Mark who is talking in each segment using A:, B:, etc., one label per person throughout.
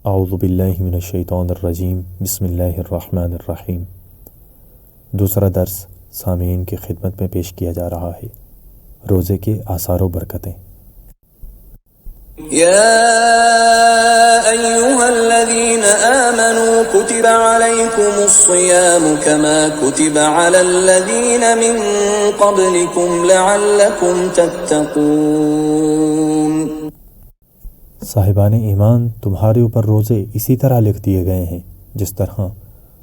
A: اعوذ باللہ من الشیطان الرجیم بسم اللہ الرحمن الرحیم۔ دوسرا درس سامعین کی خدمت میں پیش کیا جا رہا ہے، روزے کے آثار و برکتیں۔
B: یا ایہا الذین آمنوا کتب علیکم الصیام کما کتب علی الذین من قبلکم لعلکم تتقون۔
A: صاحبان ایمان، تمہارے اوپر روزے اسی طرح لکھ دیے گئے ہیں جس طرح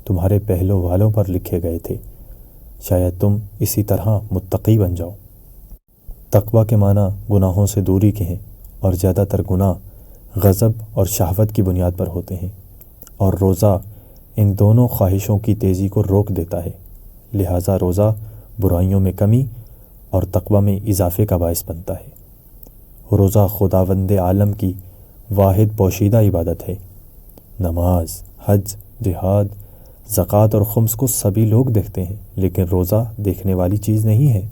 A: تمہارے پہلو والوں پر لکھے گئے تھے، شاید تم اسی طرح متقی بن جاؤ۔ تقوی کے معنی گناہوں سے دوری کے ہیں، اور زیادہ تر گناہ غضب اور شہوت کی بنیاد پر ہوتے ہیں، اور روزہ ان دونوں خواہشوں کی تیزی کو روک دیتا ہے۔ لہٰذا روزہ برائیوں میں کمی اور تقوی میں اضافے کا باعث بنتا ہے۔ روزہ خداوند عالم کی واحد پوشیدہ عبادت ہے۔ نماز، حج، جہاد، زکوٰۃ اور خمس کو سبھی لوگ دیکھتے ہیں، لیکن روزہ دیکھنے والی چیز نہیں ہے۔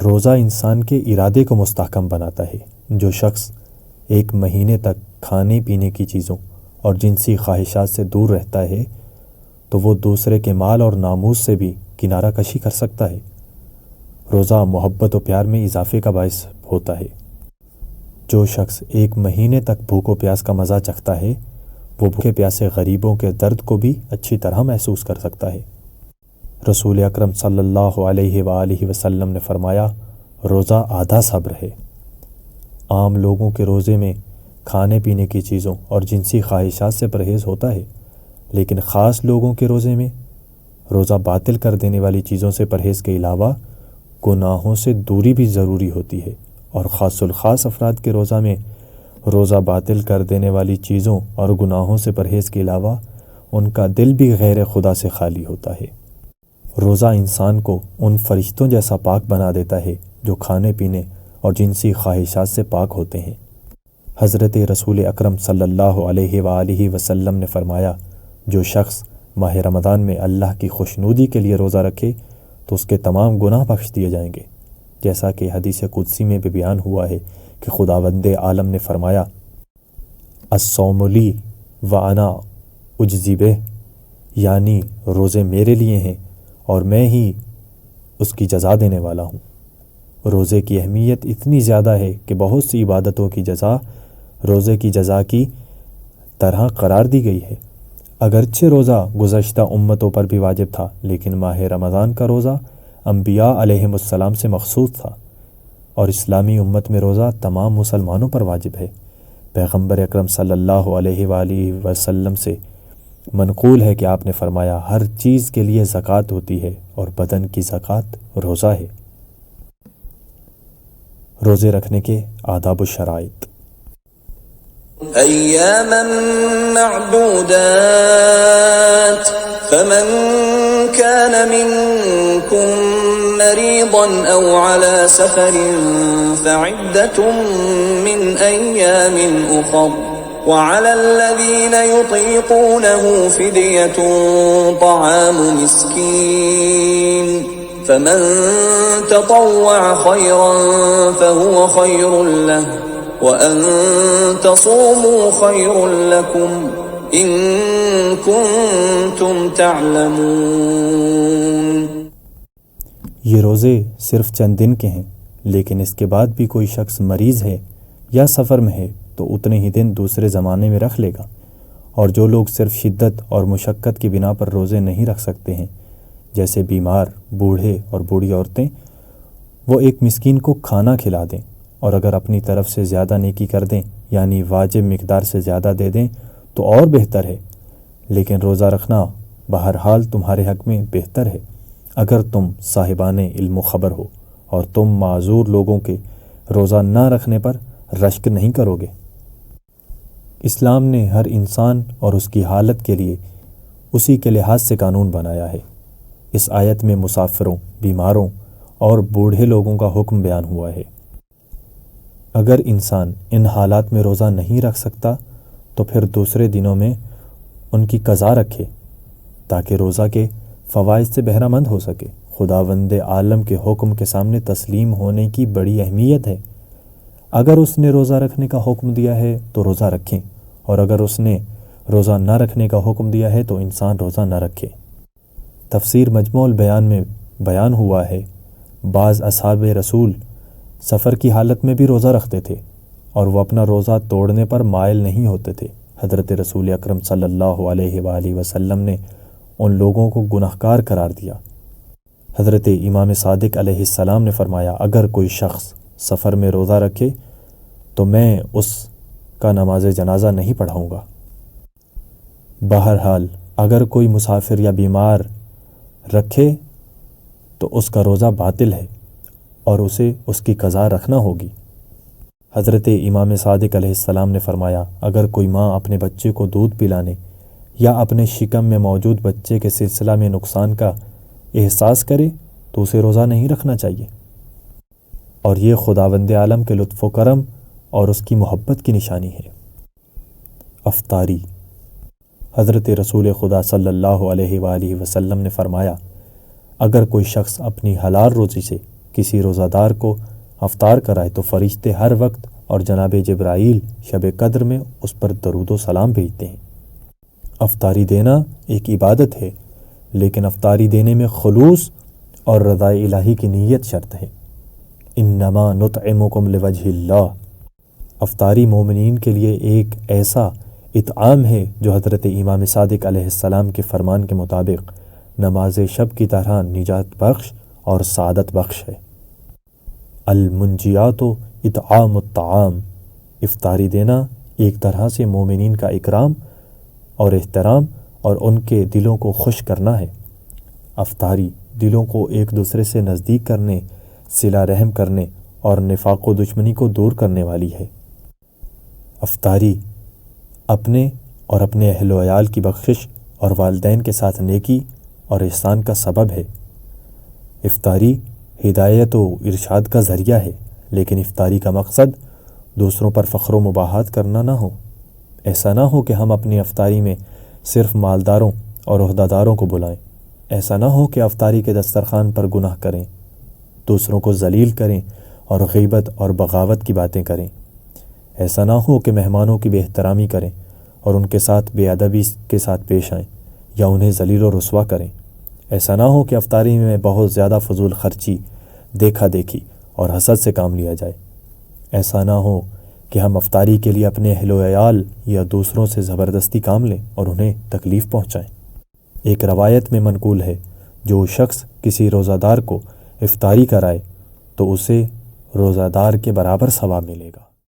A: روزہ انسان کے ارادے کو مستحکم بناتا ہے۔ جو شخص ایک مہینے تک کھانے پینے کی چیزوں اور جنسی خواہشات سے دور رہتا ہے تو وہ دوسرے کے مال اور ناموس سے بھی کنارہ کشی کر سکتا ہے۔ روزہ محبت و پیار میں اضافے کا باعث ہوتا ہے۔ جو شخص ایک مہینے تک بھوک و پیاس کا مزہ چکھتا ہے وہ بھوکے پیاسے غریبوں کے درد کو بھی اچھی طرح محسوس کر سکتا ہے۔ رسول اکرم صلی اللہ علیہ وآلہ وسلم نے فرمایا، روزہ آدھا صبر ہے۔ عام لوگوں کے روزے میں کھانے پینے کی چیزوں اور جنسی خواہشات سے پرہیز ہوتا ہے، لیکن خاص لوگوں کے روزے میں روزہ باطل کر دینے والی چیزوں سے پرہیز کے علاوہ گناہوں سے دوری بھی ضروری ہوتی ہے، اور خاص الخاص افراد کے روزہ میں روزہ باطل کر دینے والی چیزوں اور گناہوں سے پرہیز کے علاوہ ان کا دل بھی غیر خدا سے خالی ہوتا ہے۔ روزہ انسان کو ان فرشتوں جیسا پاک بنا دیتا ہے جو کھانے پینے اور جنسی خواہشات سے پاک ہوتے ہیں۔ حضرت رسول اکرم صلی اللہ علیہ وآلہ وسلم نے فرمایا، جو شخص ماہ رمضان میں اللہ کی خوشنودی کے لیے روزہ رکھے تو اس کے تمام گناہ بخش دیے جائیں گے، جیسا کہ حدیث قدسی میں بھی بیان ہوا ہے کہ خداوند عالم نے فرمایا، الصوم لی وانا اجزی بہ، یعنی روزے میرے لیے ہیں اور میں ہی اس کی جزا دینے والا ہوں۔ روزے کی اہمیت اتنی زیادہ ہے کہ بہت سی عبادتوں کی جزا روزے کی جزا کی طرح قرار دی گئی ہے۔ اگرچہ روزہ گزشتہ امتوں پر بھی واجب تھا، لیکن ماہ رمضان کا روزہ انبیاء علیہم السلام سے مخصوص تھا، اور اسلامی امت میں روزہ تمام مسلمانوں پر واجب ہے۔ پیغمبر اکرم صلی اللہ علیہ وآلہ وسلم سے منقول ہے کہ آپ نے فرمایا، ہر چیز کے لیے زکوٰۃ ہوتی ہے اور بدن کی زکوٰۃ روزہ ہے۔ روزے رکھنے کے آداب و شرائط۔
B: ایاما معدودات، فمن كان منكم مريضا أو على سفر فعدة من أيام أخر، وعلى الذين يطيقونه فدية طعام مسكين، فمن تطوع خيرا فهو خير له، وأن تصوموا خير لكم إن كنتم تعلمون۔
A: یہ روزے صرف چند دن کے ہیں، لیکن اس کے بعد بھی کوئی شخص مریض ہے یا سفر میں ہے تو اتنے ہی دن دوسرے زمانے میں رکھ لے گا، اور جو لوگ صرف شدت اور مشقت کی بنا پر روزے نہیں رکھ سکتے ہیں، جیسے بیمار، بوڑھے اور بوڑھی عورتیں، وہ ایک مسکین کو کھانا کھلا دیں، اور اگر اپنی طرف سے زیادہ نیکی کر دیں یعنی واجب مقدار سے زیادہ دے دیں تو اور بہتر ہے، لیکن روزہ رکھنا بہرحال تمہارے حق میں بہتر ہے اگر تم صاحبان علم و خبر ہو، اور تم معذور لوگوں کے روزہ نہ رکھنے پر رشک نہیں کرو گے۔ اسلام نے ہر انسان اور اس کی حالت کے لیے اسی کے لحاظ سے قانون بنایا ہے۔ اس آیت میں مسافروں، بیماروں اور بوڑھے لوگوں کا حکم بیان ہوا ہے۔ اگر انسان ان حالات میں روزہ نہیں رکھ سکتا تو پھر دوسرے دنوں میں ان کی قضا رکھے تاکہ روزہ کے فوائد سے بہرہ مند ہو سکے۔ خداوند عالم کے حکم کے سامنے تسلیم ہونے کی بڑی اہمیت ہے۔ اگر اس نے روزہ رکھنے کا حکم دیا ہے تو روزہ رکھیں، اور اگر اس نے روزہ نہ رکھنے کا حکم دیا ہے تو انسان روزہ نہ رکھے۔ تفسیر مجموع البیان میں بیان ہوا ہے بعض اصحاب رسول سفر کی حالت میں بھی روزہ رکھتے تھے اور وہ اپنا روزہ توڑنے پر مائل نہیں ہوتے تھے۔ حضرت رسول اکرم صلی اللہ علیہ وآلہ وسلم نے ان لوگوں کو گناہگار قرار دیا۔ حضرت امام صادق علیہ السلام نے فرمایا اگر کوئی شخص سفر میں روزہ رکھے تو میں اس کا نماز جنازہ نہیں پڑھاؤں گا۔ بہرحال اگر کوئی مسافر یا بیمار رکھے تو اس کا روزہ باطل ہے اور اسے اس کی قضا رکھنا ہوگی۔ حضرت امام صادق علیہ السلام نے فرمایا اگر کوئی ماں اپنے بچے کو دودھ پلانے یا اپنے شکم میں موجود بچے کے سلسلہ میں نقصان کا احساس کرے تو اسے روزہ نہیں رکھنا چاہیے، اور یہ خداوند عالم کے لطف و کرم اور اس کی محبت کی نشانی ہے۔ افطاری۔ حضرت رسول خدا صلی اللہ علیہ وآلہ وسلم نے فرمایا اگر کوئی شخص اپنی حلال روزی سے کسی روزہ دار کو افطار کرائے تو فرشتے ہر وقت اور جناب جبرائیل شب قدر میں اس پر درود و سلام بھیجتے ہیں۔ افطاری دینا ایک عبادت ہے، لیکن افطاری دینے میں خلوص اور رضا الہی کی نیت شرط ہے۔ انما نطعمکم لوجہ اللہ۔ افطاری مومنین کے لیے ایک ایسا اطعام ہے جو حضرت امام صادق علیہ السلام کے فرمان کے مطابق نماز شب کی طرح نجات بخش اور سعادت بخش ہے۔ المنجیات اطعام الطعام۔ افطاری دینا ایک طرح سے مومنین کا اکرام اور احترام اور ان کے دلوں کو خوش کرنا ہے۔ افطاری دلوں کو ایک دوسرے سے نزدیک کرنے، صلہ رحم کرنے اور نفاق و دشمنی کو دور کرنے والی ہے۔ افطاری اپنے اور اپنے اہل و عیال کی بخشش اور والدین کے ساتھ نیکی اور احسان کا سبب ہے۔ افطاری ہدایت و ارشاد کا ذریعہ ہے، لیکن افطاری کا مقصد دوسروں پر فخر و مباحات کرنا نہ ہو۔ ایسا نہ ہو کہ ہم اپنی افطاری میں صرف مالداروں اور عہدیداروں کو بلائیں۔ ایسا نہ ہو کہ افطاری کے دسترخوان پر گناہ کریں، دوسروں کو ذلیل کریں اور غیبت اور بغاوت کی باتیں کریں۔ ایسا نہ ہو کہ مہمانوں کی بے احترامی کریں اور ان کے ساتھ بے ادبی کے ساتھ پیش آئیں یا انہیں ذلیل و رسوا کریں۔ ایسا نہ ہو کہ افطاری میں بہت زیادہ فضول خرچی، دیکھا دیکھی اور حسد سے کام لیا جائے۔ ایسا نہ ہو کہ ہم افطاری کے لیے اپنے اہل و عیال یا دوسروں سے زبردستی کام لیں اور انہیں تکلیف پہنچائیں۔ ایک روایت میں منقول ہے جو شخص کسی روزہ دار کو افطاری کرائے تو اسے روزہ دار کے برابر ثواب ملے گا۔